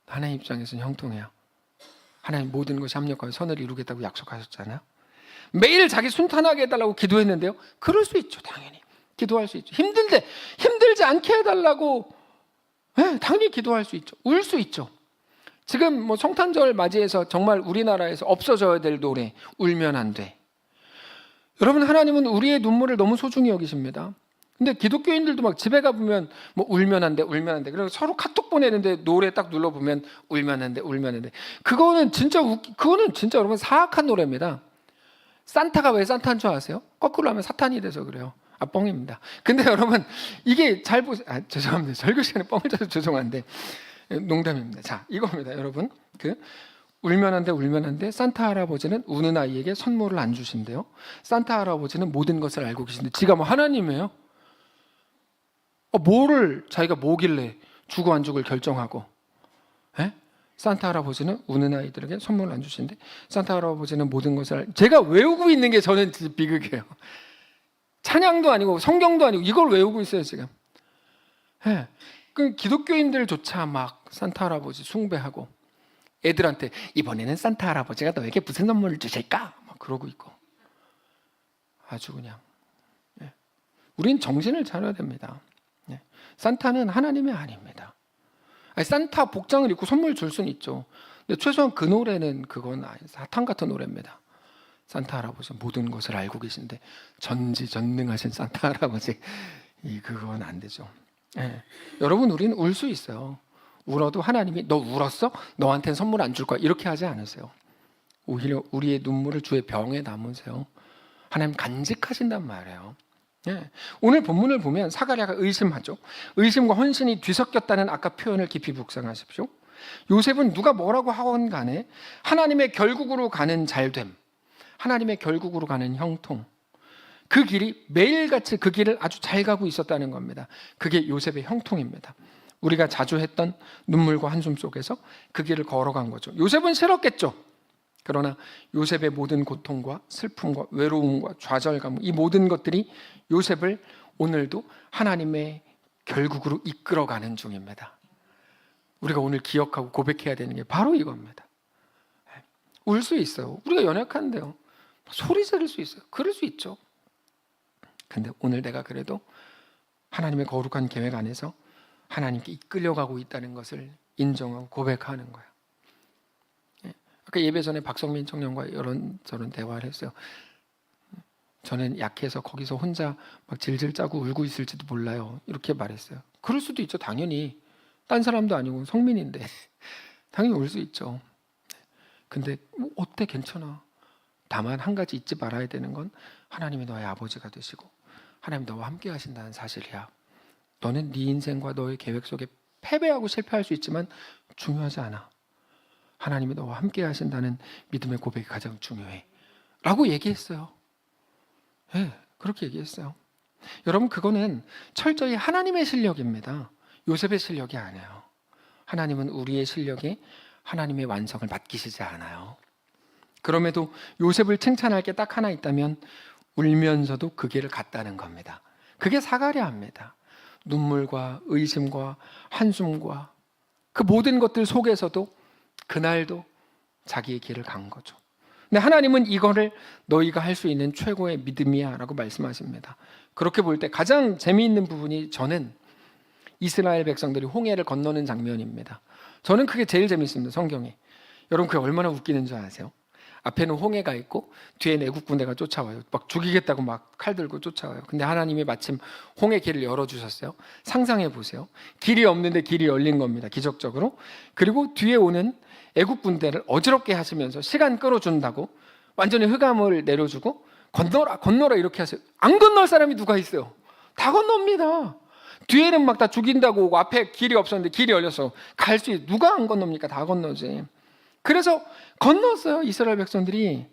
하나님 입장에서는 형통해요. 하나님 모든 것이 합력하여 선을 이루겠다고 약속하셨잖아요. 매일 자기 순탄하게 해달라고 기도했는데요. 그럴 수 있죠. 당연히 기도할 수 있죠. 힘들지 않게 해달라고 당연히 기도할 수 있죠. 울 수 있죠. 지금 성탄절 맞이해서 정말 우리나라에서 없어져야 될 노래, 울면 안 돼. 여러분, 하나님은 우리의 눈물을 너무 소중히 여기십니다. 근데 기독교인들도 막 집에 가보면 울면 안 돼, 울면 안 돼. 그래서 서로 카톡 보내는데 노래 딱 눌러보면 울면 안 돼, 울면 안 돼. 그거는 진짜 여러분 사악한 노래입니다. 산타가 왜 산타인 줄 아세요? 거꾸로 하면 사탄이 돼서 그래요. 뻥입니다. 근데 여러분, 이게 잘 보세요. 죄송합니다. 설교 시간에 뻥을 쳐서 죄송한데 농담입니다. 자, 이겁니다. 여러분, 울면 안 돼, 울면 안 돼. 산타 할아버지는 우는 아이에게 선물을 안 주신대요. 산타 할아버지는 모든 것을 알고 계신데 지가 하나님이에요? 뭐를 자기가 뭐길래 주고 안 주고를 결정하고? 산타 할아버지는 우는 아이들에게 선물을 안 주시는데 산타 할아버지는 모든 것을 제가 외우고 있는 게 저는 비극이에요. 찬양도 아니고 성경도 아니고 이걸 외우고 있어요 지금. 그 기독교인들조차 막 산타 할아버지 숭배하고 애들한테 이번에는 산타 할아버지가 너에게 무슨 선물을 주실까? 막 그러고 있고. 아주 그냥. 우린 정신을 차려야 됩니다. 산타는 하나님이 아닙니다. 산타 복장을 입고 선물 줄 수는 있죠. 근데 최소한 그 노래는 그건 사탄 같은 노래입니다. 산타 할아버지 모든 것을 알고 계신데 전지전능하신 산타 할아버지, 그건 안 되죠. 여러분, 우리는 울 수 있어요. 울어도 하나님이 너 울었어? 너한테는 선물 안 줄 거야, 이렇게 하지 않으세요. 오히려 우리의 눈물을 주의 병에 담으세요. 하나님 간직하신단 말이에요. 오늘 본문을 보면 사가랴가 의심하죠. 의심과 헌신이 뒤섞였다는 아까 표현을 깊이 묵상하십시오. 요셉은 누가 뭐라고 하건 간에 하나님의 결국으로 가는 잘됨, 하나님의 결국으로 가는 형통, 그 길이 매일같이 그 길을 아주 잘 가고 있었다는 겁니다. 그게 요셉의 형통입니다. 우리가 자주 했던 눈물과 한숨 속에서 그 길을 걸어간 거죠. 요셉은 싫었겠죠. 그러나 요셉의 모든 고통과 슬픔과 외로움과 좌절감, 이 모든 것들이 요셉을 오늘도 하나님의 결국으로 이끌어가는 중입니다. 우리가 오늘 기억하고 고백해야 되는 게 바로 이겁니다. 울 수 있어요. 우리가 연약한데요. 소리 지를 수 있어요. 그럴 수 있죠. 근데 오늘 내가 그래도 하나님의 거룩한 계획 안에서 하나님께 이끌려가고 있다는 것을 인정하고 고백하는 거예요. 아까 예배 전에 박성민 청년과 이런저런 대화를 했어요. 저는 약해서 거기서 혼자 막 질질 짜고 울고 있을지도 몰라요. 이렇게 말했어요. 그럴 수도 있죠. 당연히. 딴 사람도 아니고 성민인데 당연히 울 수 있죠. 근데 뭐 어때, 괜찮아. 다만 한 가지 잊지 말아야 되는 건 하나님이 너의 아버지가 되시고 하나님 너와 함께 하신다는 사실이야. 너는 네 인생과 너의 계획 속에 패배하고 실패할 수 있지만 중요하지 않아. 하나님이 너와 함께 하신다는 믿음의 고백이 가장 중요해 라고 얘기했어요. 그렇게 얘기했어요. 여러분, 그거는 철저히 하나님의 실력입니다. 요셉의 실력이 아니에요. 하나님은 우리의 실력에 하나님의 완성을 맡기시지 않아요. 그럼에도 요셉을 칭찬할 게 딱 하나 있다면 울면서도 그 길을 갔다는 겁니다. 그게 사가랴입니다. 눈물과 의심과 한숨과 그 모든 것들 속에서도 그날도 자기의 길을 간 거죠. 근데 하나님은 이거를 너희가 할 수 있는 최고의 믿음이야 라고 말씀하십니다. 그렇게 볼 때 가장 재미있는 부분이 저는 이스라엘 백성들이 홍해를 건너는 장면입니다. 저는 그게 제일 재밌습니다. 성경에. 여러분, 그게 얼마나 웃기는 줄 아세요? 앞에는 홍해가 있고 뒤에 애국 군대가 쫓아와요. 막 죽이겠다고 막 칼 들고 쫓아와요. 근데 하나님이 마침 홍해 길을 열어주셨어요. 상상해 보세요. 길이 없는데 길이 열린 겁니다. 기적적으로. 그리고 뒤에 오는 애국 군대를 어지럽게 하시면서 시간 끌어준다고 완전히 흑암을 내려주고 건너라 이렇게 하세요. 안 건널 사람이 누가 있어요? 다 건넙니다. 뒤에는 막 다 죽인다고 오고 앞에 길이 없었는데 길이 열려서 갈 수 있어요. 누가 안 건넙니까? 다 건너지. 그래서 건넜어요, 이스라엘 백성들이.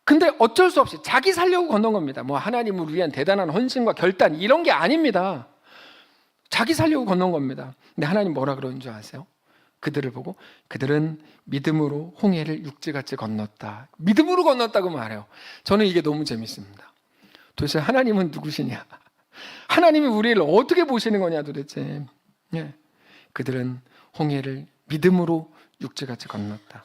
근데 어쩔 수 없이 자기 살려고 건넌 겁니다. 뭐 하나님을 위한 대단한 헌신과 결단 이런 게 아닙니다. 자기 살려고 건넌 겁니다. 근데 하나님 뭐라 그러는 줄 아세요? 그들을 보고 그들은 믿음으로 홍해를 육지같이 건넜다. 믿음으로 건넜다고 말해요. 저는 이게 너무 재밌습니다. 도대체 하나님은 누구시냐? 하나님이 우리를 어떻게 보시는 거냐 도대체. 그들은 홍해를 믿음으로 육지같이 건넜다.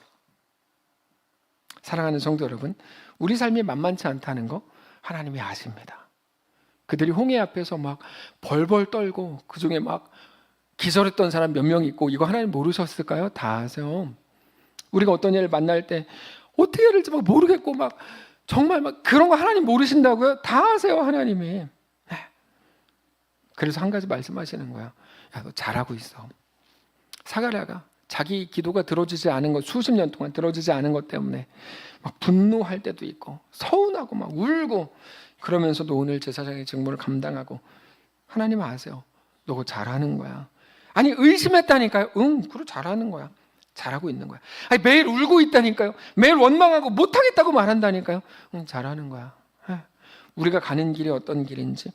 사랑하는 성도 여러분, 우리 삶이 만만치 않다는 거 하나님이 아십니다. 그들이 홍해 앞에서 막 벌벌 떨고 그중에 막 기절했던 사람 몇 명 있고 이거 하나님 모르셨을까요? 다 아세요. 우리가 어떤 일을 만날 때 어떻게 해야 될지 막 모르겠고 막 정말 막 그런 거 하나님 모르신다고요? 다 아세요, 하나님이. 그래서 한 가지 말씀하시는 거야. 야, 너 잘하고 있어. 사가랴가 자기 기도가 들어지지 않은 것, 수십 년 동안 들어지지 않은 것 때문에 막 분노할 때도 있고 서운하고 막 울고 그러면서도 오늘 제사장의 직무를 감당하고 하나님 아세요. 너 그거 잘하는 거야. 아니 의심했다니까요. 그래 잘하는 거야. 잘하고 있는 거야. 아니 매일 울고 있다니까요. 매일 원망하고 못하겠다고 말한다니까요. 잘하는 거야. 우리가 가는 길이 어떤 길인지,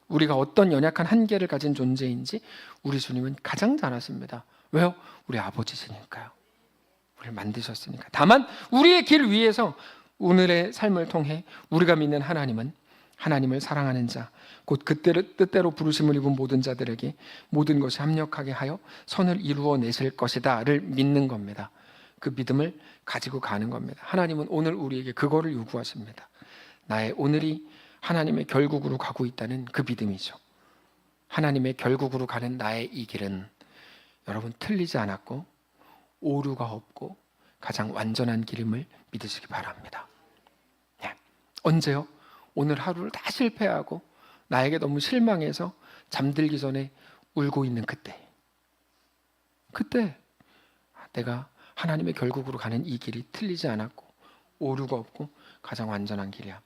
우리가 어떤 연약한 한계를 가진 존재인지 우리 주님은 가장 잘 아십니다. 왜요? 우리 아버지시니까요. 우리를 만드셨으니까. 다만 우리의 길 위에서 오늘의 삶을 통해 우리가 믿는 하나님은 하나님을 사랑하는 자, 곧 그때를 뜻대로 부르심을 입은 모든 자들에게 모든 것이 합력하게 하여 선을 이루어내실 것이다를 믿는 겁니다. 그 믿음을 가지고 가는 겁니다. 하나님은 오늘 우리에게 그거를 요구하십니다. 나의 오늘이 하나님의 결국으로 가고 있다는 그 믿음이죠. 하나님의 결국으로 가는 나의 이 길은 여러분 틀리지 않았고 오류가 없고 가장 완전한 길임을 믿으시기 바랍니다. 언제요? 오늘 하루를 다 실패하고 나에게 너무 실망해서 잠들기 전에 울고 있는 그때 내가 하나님의 결국으로 가는 이 길이 틀리지 않았고 오류가 없고 가장 완전한 길이야.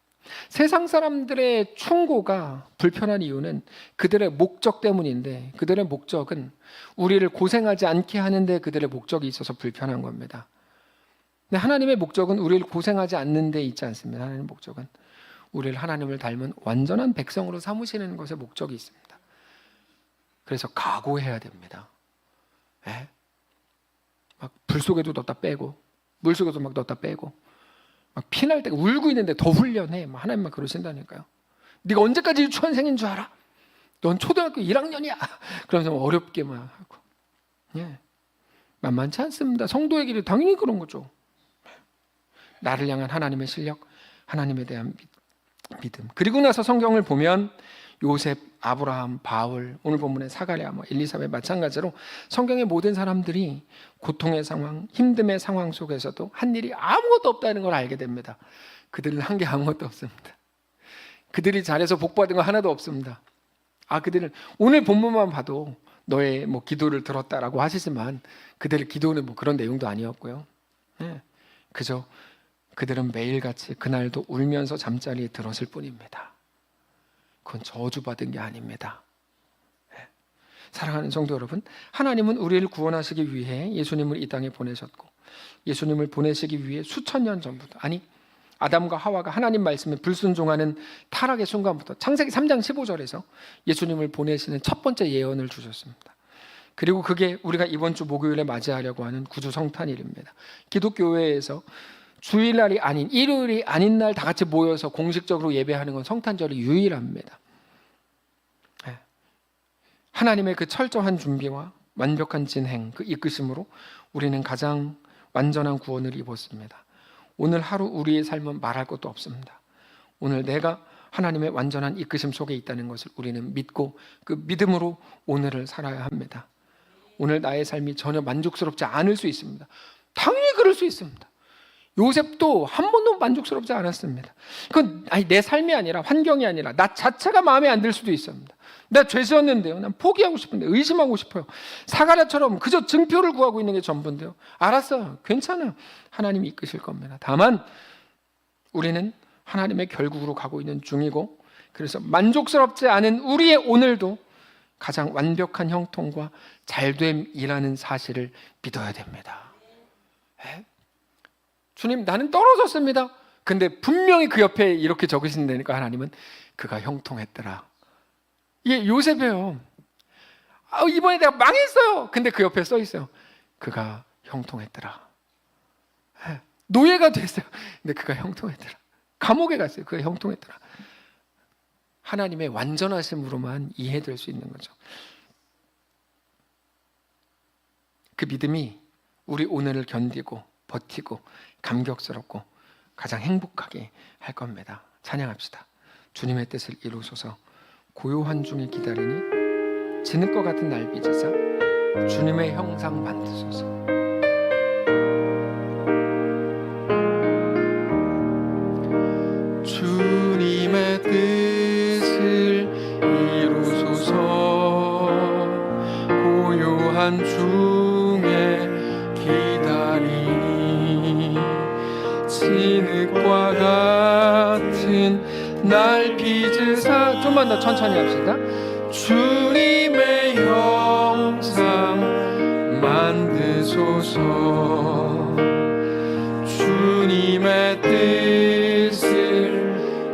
세상 사람들의 충고가 불편한 이유는 그들의 목적 때문인데, 그들의 목적은 우리를 고생하지 않게 하는데 그들의 목적이 있어서 불편한 겁니다. 근데 하나님의 목적은 우리를 고생하지 않는 데 있지 않습니다. 하나님의 목적은 우리를 하나님을 닮은 완전한 백성으로 삼으시는 것에 목적이 있습니다. 그래서 각오해야 됩니다. 막 불 속에도 넣었다 빼고 물 속에도 막 넣었다 빼고 막 피날 때 울고 있는데 더 훈련해. 하나님 막 그러신다니까요. 네가 언제까지 유치원생인 줄 알아? 넌 초등학교 1학년이야. 그러면서 어렵게 막 하고. 만만치 않습니다. 성도의 길이 당연히 그런 거죠. 나를 향한 하나님의 실력, 하나님에 대한 믿음. 그리고 나서 성경을 보면 요셉, 아브라함, 바울, 오늘 본문의 사가랴, 엘리사벳 마찬가지로 성경의 모든 사람들이 고통의 상황, 힘듦의 상황 속에서도 한 일이 아무것도 없다는 걸 알게 됩니다. 그들은 한 게 아무것도 없습니다. 그들이 잘해서 복받은 거 하나도 없습니다. 그들은 오늘 본문만 봐도 너의 기도를 들었다라고 하시지만 그들의 기도는 그런 내용도 아니었고요. 그저 그들은 매일같이 그날도 울면서 잠자리에 들었을 뿐입니다. 그건 저주받은 게 아닙니다. 사랑하는 성도 여러분, 하나님은 우리를 구원하시기 위해 예수님을 이 땅에 보내셨고, 예수님을 보내시기 위해 수천 년 전부터, 아담과 하와가 하나님 말씀에 불순종하는 타락의 순간부터 창세기 3장 15절에서 예수님을 보내시는 첫 번째 예언을 주셨습니다. 그리고 그게 우리가 이번 주 목요일에 맞이하려고 하는 구주 성탄일입니다. 기독교회에서 주일날이 아닌, 일요일이 아닌 날 다 같이 모여서 공식적으로 예배하는 건 성탄절이 유일합니다. 하나님의 그 철저한 준비와 완벽한 진행, 그 이끄심으로 우리는 가장 완전한 구원을 입었습니다. 오늘 하루 우리의 삶은 말할 것도 없습니다. 오늘 내가 하나님의 완전한 이끄심 속에 있다는 것을 우리는 믿고 그 믿음으로 오늘을 살아야 합니다. 오늘 나의 삶이 전혀 만족스럽지 않을 수 있습니다. 당연히 그럴 수 있습니다. 요셉도 한 번도 만족스럽지 않았습니다. 그건 내 삶이 아니라, 환경이 아니라 나 자체가 마음에 안 들 수도 있습니다. 내가 죄 지었는데요, 난 포기하고 싶은데, 의심하고 싶어요. 사가랴처럼 그저 증표를 구하고 있는 게 전부인데요, 알았어요, 괜찮아요, 하나님이 이끄실 겁니다. 다만 우리는 하나님의 결국으로 가고 있는 중이고, 그래서 만족스럽지 않은 우리의 오늘도 가장 완벽한 형통과 잘됨이라는 사실을 믿어야 됩니다. 주님, 나는 떨어졌습니다. 근데 분명히 그 옆에 이렇게 적으신다니까, 하나님은 그가 형통했더라. 이게 요셉이에요. 이번에 내가 망했어요. 근데 그 옆에 써 있어요. 그가 형통했더라. 노예가 됐어요. 근데 그가 형통했더라. 감옥에 갔어요. 그가 형통했더라. 하나님의 완전하심으로만 이해될 수 있는 거죠. 그 믿음이 우리 오늘을 견디고 버티고 감격스럽고 가장 행복하게 할 겁니다. 찬양합시다. 주님의 뜻을 이루소서. 고요한 중에 기다리니 지는 것 같은 날 빚으사 주님의 형상 만드소서. 주님의 뜻을 이루소서. 고요한 중에 기다리니 진흙과 같은 날 빚으사. 좀만 더 천천히 합시다. 주님의 형상 만드소서. 주님의 뜻을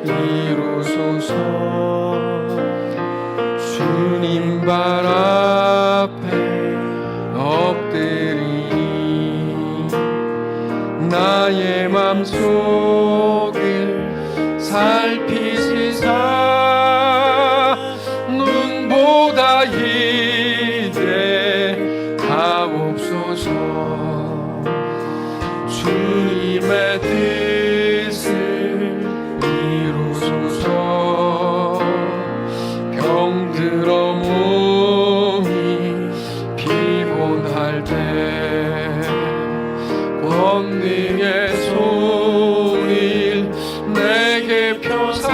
이루소서. 주님 발 앞에 엎드리니 나의 맘속을 살피시사 눈보다 이대 하옵소서. 주님의 뜻을 이루소서. 병들어 몸이 피곤할 때 권능의 손을 내게 펴사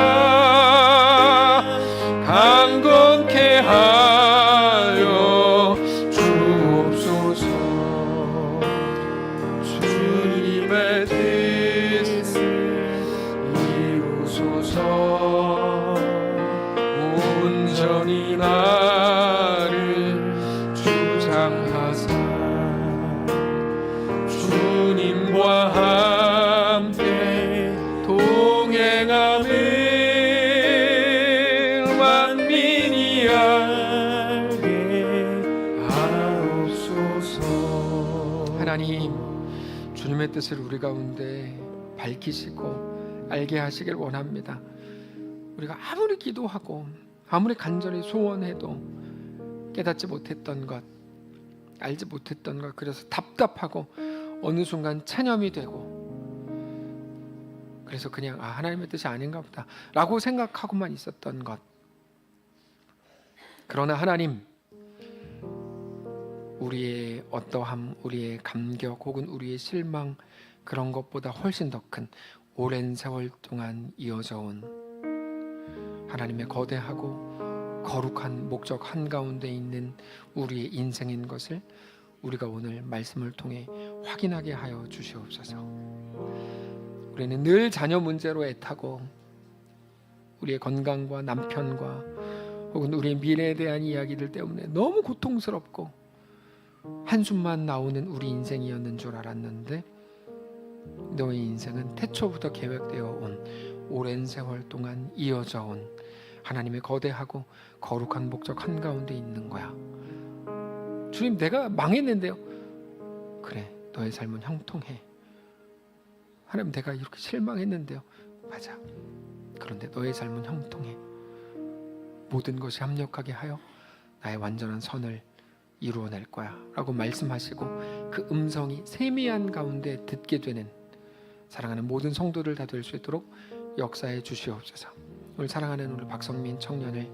강건케 하여 주옵소서. 주님의 뜻을 이루소서. 온전히 나를 주장하사 주님과 함께 동행함을 만민이 알게 하옵소서. 하나님, 주님의 뜻을 우리 가운데 밝히시고 알게 하시길 원합니다. 우리가 아무리 기도하고 아무리 간절히 소원해도 깨닫지 못했던 것, 알지 못했던 것, 그래서 답답하고 어느 순간 체념이 되고, 그래서 그냥 하나님의 뜻이 아닌가 보다 라고 생각하고만 있었던 것, 그러나 하나님, 우리의 어떠함, 우리의 감격 혹은 우리의 실망, 그런 것보다 훨씬 더 큰 오랜 세월 동안 이어져 온 하나님의 거대하고 거룩한 목적 한가운데 있는 우리의 인생인 것을 우리가 오늘 말씀을 통해 확인하게 하여 주시옵소서. 우리는 늘 자녀 문제로 애타고 우리의 건강과 남편과 혹은 우리의 미래에 대한 이야기들 때문에 너무 고통스럽고 한숨만 나오는 우리 인생이었는 줄 알았는데, 너의 인생은 태초부터 계획되어 온 오랜 세월 동안 이어져 온 하나님의 거대하고 거룩한 목적 한가운데 있는 거야. 주님, 내가 망했는데요. 그래, 너의 삶은 형통해. 하나님, 내가 이렇게 실망했는데요. 맞아. 그런데 너의 삶은 형통해. 모든 것이 합력하게 하여 나의 완전한 선을 이루어낼 거야 라고 말씀하시고, 그 음성이 세미한 가운데 듣게 되는 사랑하는 모든 성도들 다 될 수 있도록 역사해 주시옵소서. 오늘 사랑하는 우리 박성민 청년을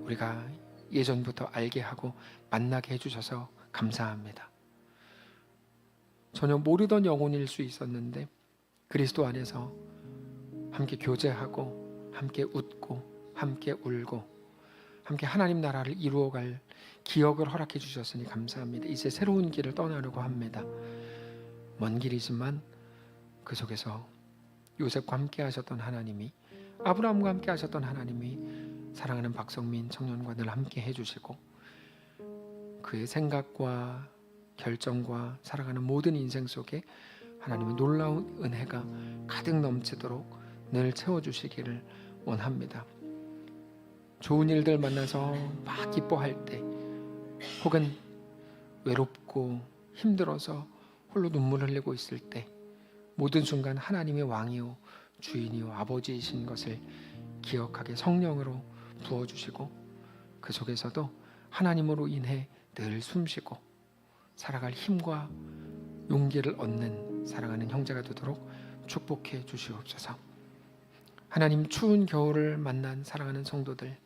우리가 예전부터 알게 하고 만나게 해주셔서 감사합니다. 전혀 모르던 영혼일 수 있었는데 그리스도 안에서 함께 교제하고 함께 웃고 함께 울고 함께 하나님 나라를 이루어갈 기억을 허락해 주셨으니 감사합니다. 이제 새로운 길을 떠나려고 합니다. 먼 길이지만 그 속에서 요셉과 함께 하셨던 하나님이, 아브라함과 함께 하셨던 하나님이 사랑하는 박성민 청년과 늘 함께 해주시고, 그의 생각과 결정과 살아가는 모든 인생 속에 하나님의 놀라운 은혜가 가득 넘치도록 늘 채워주시기를 원합니다. 좋은 일들 만나서 막 기뻐할 때, 혹은 외롭고 힘들어서 홀로 눈물 흘리고 있을 때, 모든 순간 하나님의 왕이요 주인이요 아버지이신 것을 기억하게 성령으로 부어주시고, 그 속에서도 하나님으로 인해 늘 숨쉬고 살아갈 힘과 용기를 얻는 사랑하는 형제가 되도록 축복해 주시옵소서. 하나님, 추운 겨울을 만난 사랑하는 성도들,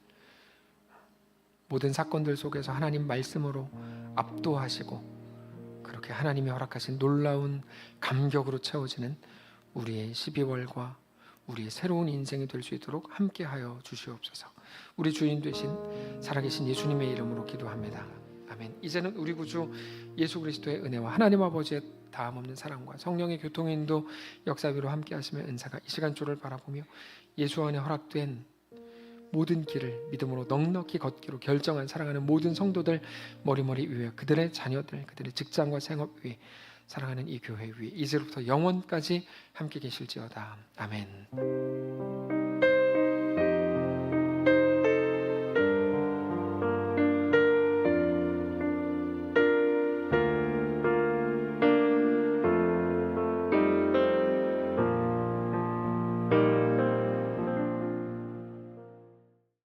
모든 사건들 속에서 하나님 말씀으로 압도하시고 그렇게 하나님이 허락하신 놀라운 감격으로 채워지는 우리의 12월과 우리의 새로운 인생이 될 수 있도록 함께하여 주시옵소서. 우리 주인 되신 살아계신 예수님의 이름으로 기도합니다. 아멘. 이제는 우리 구주 예수 그리스도의 은혜와 하나님 아버지의 다함없는 사랑과 성령의 교통인도 역사위로 함께하시며 은사가 이 시간 주를 바라보며 예수 안에 허락된 모든 길을 믿음으로 넉넉히 걷기로 결정한 사랑하는 모든 성도들 머리머리 위에, 그들의 자녀들, 그들의 직장과 생업 위에, 사랑하는 이 교회 위에 이제로부터 영원까지 함께 계실지어다. 아멘.